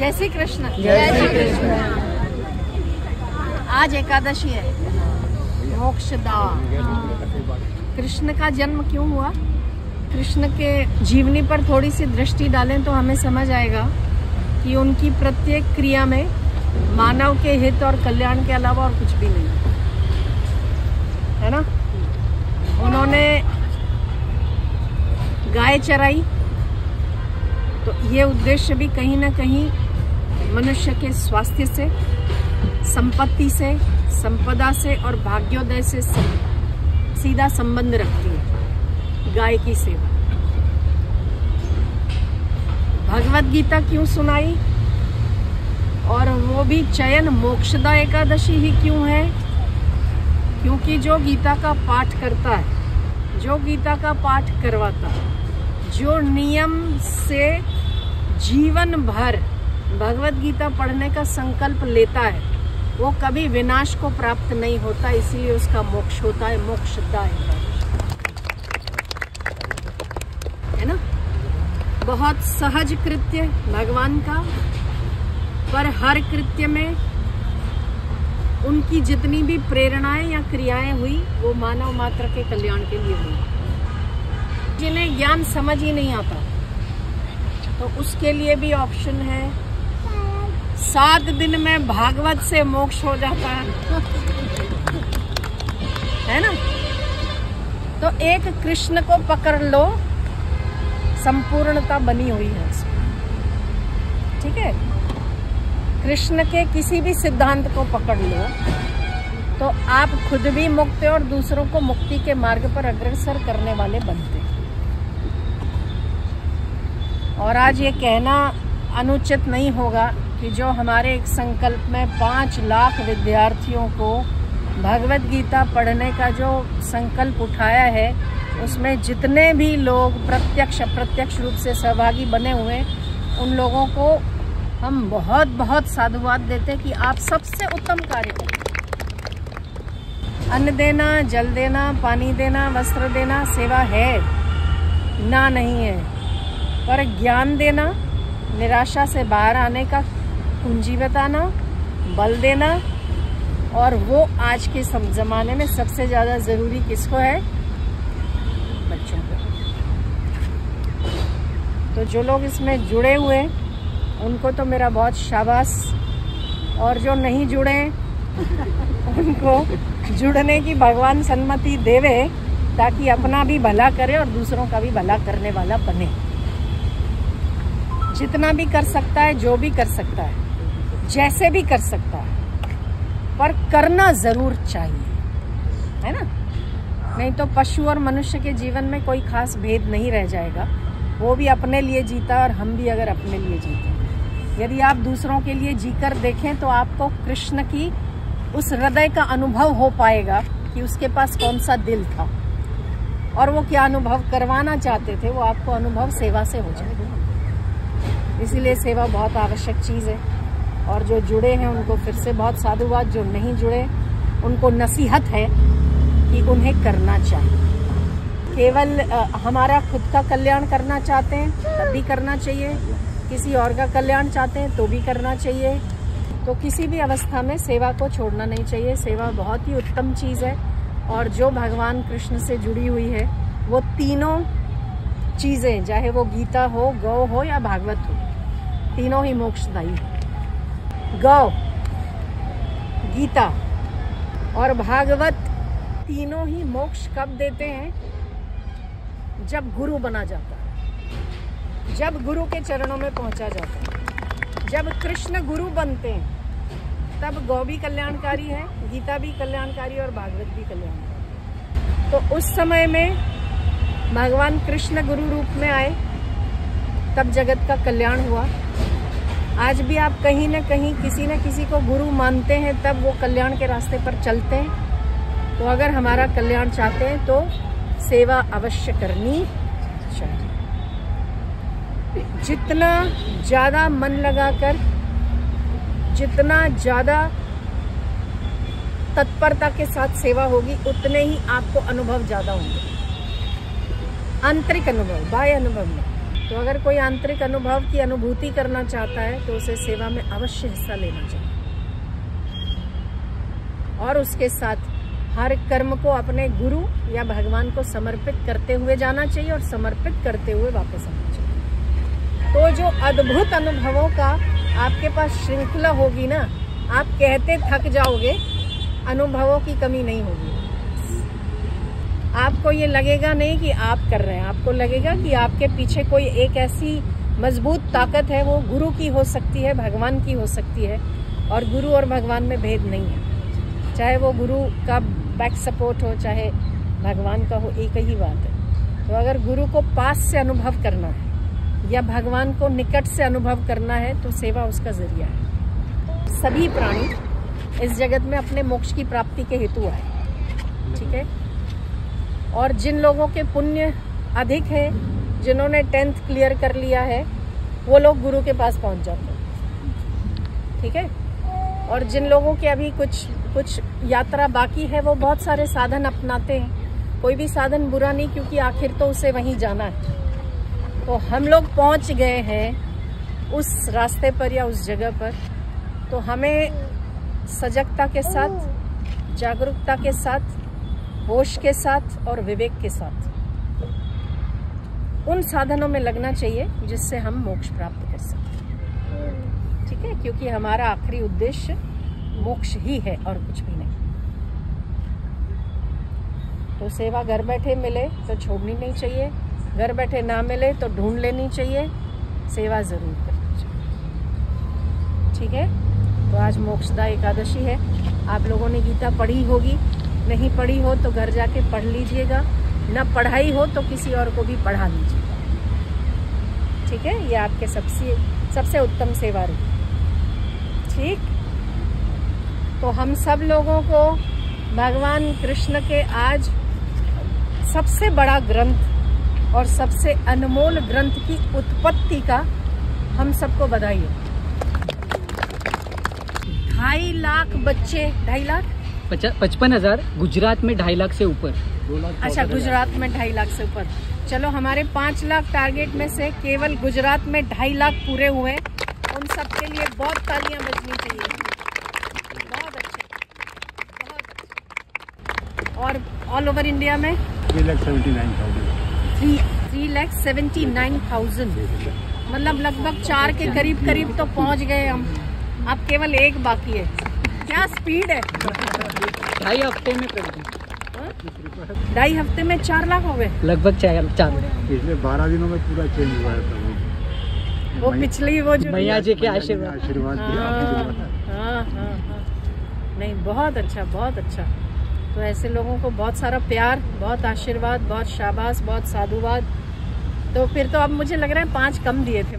जय श्री कृष्ण। जय श्री कृष्ण। आज एकादशी है, मोक्षदा। कृष्ण का जन्म क्यों हुआ? कृष्ण के जीवनी पर थोड़ी सी दृष्टि डालें तो हमें समझ आएगा कि उनकी प्रत्येक क्रिया में मानव के हित और कल्याण के अलावा और कुछ भी नहीं है ना। उन्होंने गाय चराई, तो ये उद्देश्य भी कहीं ना कहीं मनुष्य के स्वास्थ्य से, संपत्ति से, संपदा से और भाग्योदय से सीधा संबंध रखती है गाय की सेवा। भगवत गीता क्यों सुनाई, और वो भी चयन मोक्षदा एकादशी ही क्यों है? क्योंकि जो गीता का पाठ करता है, जो गीता का पाठ करवाता है, जो नियम से जीवन भर भगवत गीता पढ़ने का संकल्प लेता है, वो कभी विनाश को प्राप्त नहीं होता, इसीलिए उसका मोक्ष होता है, मोक्षदा है ना। बहुत सहज कृत्य भगवान का, पर हर कृत्य में उनकी जितनी भी प्रेरणाएं या क्रियाएं हुई वो मानव मात्र के कल्याण के लिए हुई। जिन्हें ज्ञान समझ ही नहीं आता तो उसके लिए भी ऑप्शन है, 7 दिन में भागवत से मोक्ष हो जाता है ना। तो एक कृष्ण को पकड़ लो, संपूर्णता बनी हुई है उसमें, ठीक है। कृष्ण के किसी भी सिद्धांत को पकड़ लो तो आप खुद भी मुक्त और दूसरों को मुक्ति के मार्ग पर अग्रसर करने वाले बनते। और आज ये कहना अनुचित नहीं होगा कि जो हमारे एक संकल्प में 5 लाख विद्यार्थियों को भगवत गीता पढ़ने का जो संकल्प उठाया है, उसमें जितने भी लोग प्रत्यक्ष अप्रत्यक्ष रूप से सहभागी बने हुए, उन लोगों को हम बहुत बहुत साधुवाद देते कि आप सबसे उत्तम कार्य करें। अन्न देना, जल देना, पानी देना, वस्त्र देना सेवा है ना, नहीं है, पर ज्ञान देना, निराशा से बाहर आने का कुंजी बताना, बल देना, और वो आज के जमाने में सबसे ज्यादा जरूरी किसको है? बच्चों को। तो जो लोग इसमें जुड़े हुए उनको तो मेरा बहुत शाबाश, और जो नहीं जुड़े उनको जुड़ने की भगवान सन्मति देवे, ताकि अपना भी भला करे और दूसरों का भी भला करने वाला बने। जितना भी कर सकता है, जो भी कर सकता है, जैसे भी कर सकता है, पर करना जरूर चाहिए, है ना। नहीं तो पशु और मनुष्य के जीवन में कोई खास भेद नहीं रह जाएगा। वो भी अपने लिए जीता और हम भी अगर अपने लिए जीते। यदि आप दूसरों के लिए जीकर देखें तो आपको कृष्ण की उस हृदय का अनुभव हो पाएगा कि उसके पास कौन सा दिल था और वो क्या अनुभव करवाना चाहते थे। वो आपको अनुभव सेवा से हो जाएगा। इसीलिए सेवा बहुत आवश्यक चीज़ है। और जो जुड़े हैं उनको फिर से बहुत साधुवाद, जो नहीं जुड़े उनको नसीहत है कि उन्हें करना चाहिए। केवल हमारा खुद का कल्याण करना चाहते हैं तब भी करना चाहिए, किसी और का कल्याण चाहते हैं तो भी करना चाहिए। तो किसी भी अवस्था में सेवा को छोड़ना नहीं चाहिए। सेवा बहुत ही उत्तम चीज़ है। और जो भगवान कृष्ण से जुड़ी हुई है वो तीनों चीज़ें, चाहे वो गीता हो, गौ हो या भागवत हो, तीनों ही मोक्षदायी है। गौ, गीता और भागवत तीनों ही मोक्ष कब देते हैं? जब गुरु बना जाता है, जब गुरु के चरणों में पहुंचा जाता है। जब कृष्ण गुरु बनते हैं तब गौ भी कल्याणकारी है, गीता भी कल्याणकारी और भागवत भी कल्याणकारी। तो उस समय में भगवान कृष्ण गुरु रूप में आए, तब जगत का कल्याण हुआ। आज भी आप कहीं न कहीं किसी न किसी को गुरु मानते हैं, तब वो कल्याण के रास्ते पर चलते हैं। तो अगर हमारा कल्याण चाहते हैं तो सेवा अवश्य करनी चाहिए। जितना ज्यादा मन लगाकर, जितना ज्यादा तत्परता के साथ सेवा होगी, उतने ही आपको अनुभव ज्यादा होंगे। आंतरिक अनुभव, बाह्य अनुभव में। तो अगर कोई आंतरिक अनुभव की अनुभूति करना चाहता है तो उसे सेवा में अवश्य हिस्सा लेना चाहिए और उसके साथ हर कर्म को अपने गुरु या भगवान को समर्पित करते हुए जाना चाहिए और समर्पित करते हुए वापस आना चाहिए। तो जो अद्भुत अनुभवों का आपके पास श्रृंखला होगी ना, आप कहते थक जाओगे, अनुभवों की कमी नहीं होगी। आपको ये लगेगा नहीं कि आप कर रहे हैं, आपको लगेगा कि आपके पीछे कोई एक ऐसी मजबूत ताकत है, वो गुरु की हो सकती है, भगवान की हो सकती है। और गुरु और भगवान में भेद नहीं है, चाहे वो गुरु का बैक सपोर्ट हो चाहे भगवान का हो, एक ही बात है। तो अगर गुरु को पास से अनुभव करना है या भगवान को निकट से अनुभव करना है तो सेवा उसका जरिया है। सभी प्राणी इस जगत में अपने मोक्ष की प्राप्ति के हेतु आए, ठीक है। और जिन लोगों के पुण्य अधिक है, जिन्होंने 10th क्लियर कर लिया है, वो लोग गुरु के पास पहुंच जाते हैं, ठीक है। और जिन लोगों के अभी कुछ यात्रा बाकी है, वो बहुत सारे साधन अपनाते हैं। कोई भी साधन बुरा नहीं, क्योंकि आखिर तो उसे वहीं जाना है। तो हम लोग पहुंच गए हैं उस रास्ते पर या उस जगह पर, तो हमें सजगता के साथ, जागरूकता के साथ, होश के साथ और विवेक के साथ उन साधनों में लगना चाहिए जिससे हम मोक्ष प्राप्त कर सकें, ठीक है। क्योंकि हमारा आखिरी उद्देश्य मोक्ष ही है और कुछ भी नहीं। तो सेवा घर बैठे मिले तो छोड़नी नहीं चाहिए, घर बैठे ना मिले तो ढूंढ लेनी चाहिए, सेवा जरूर करनी चाहिए, ठीक है। तो आज मोक्षदा एकादशी है। आप लोगों ने गीता पढ़ी होगी, नहीं पढ़ी हो तो घर जाके पढ़ लीजिएगा, ना पढ़ाई हो तो किसी और को भी पढ़ा लीजिएगा, ठीक है। ये आपके सबसे उत्तम सेवा रही, ठीक। तो हम सब लोगों को भगवान कृष्ण के आज सबसे बड़ा ग्रंथ और सबसे अनमोल ग्रंथ की उत्पत्ति का हम सबको बधाई हो। 2.5 लाख बच्चे, 2.5 लाख 55,000, गुजरात में 2.5 लाख से ऊपर। अच्छा, गुजरात में 2.5 लाख से ऊपर। चलो, हमारे 5 लाख टारगेट में से केवल गुजरात में 2.5 लाख पूरे हुए। उन सबके लिए बहुत तालियां बजनी चाहिए। बहुत अच्छे, बहुत अच्छे। और ऑल ओवर इंडिया में 3,79,000, मतलब लगभग 4 के करीब तो पहुंच गए हम। अब केवल 1 बाकी है। क्या स्पीड है! 2.5 हफ्ते में 2.5 हफ्ते में 4 लाख हो गए, लगभग 4। पिछले 12 दिनों में पूरा चेंज हुआ है। वो पिछली वो जो मैया जी के आशीर्वाद। हाँ। नहीं, बहुत अच्छा, बहुत अच्छा। तो ऐसे लोगों को बहुत सारा प्यार, बहुत आशीर्वाद, बहुत शाबाश, बहुत साधुवाद। तो फिर तो अब मुझे लग रहा है 5 कम दिए थे।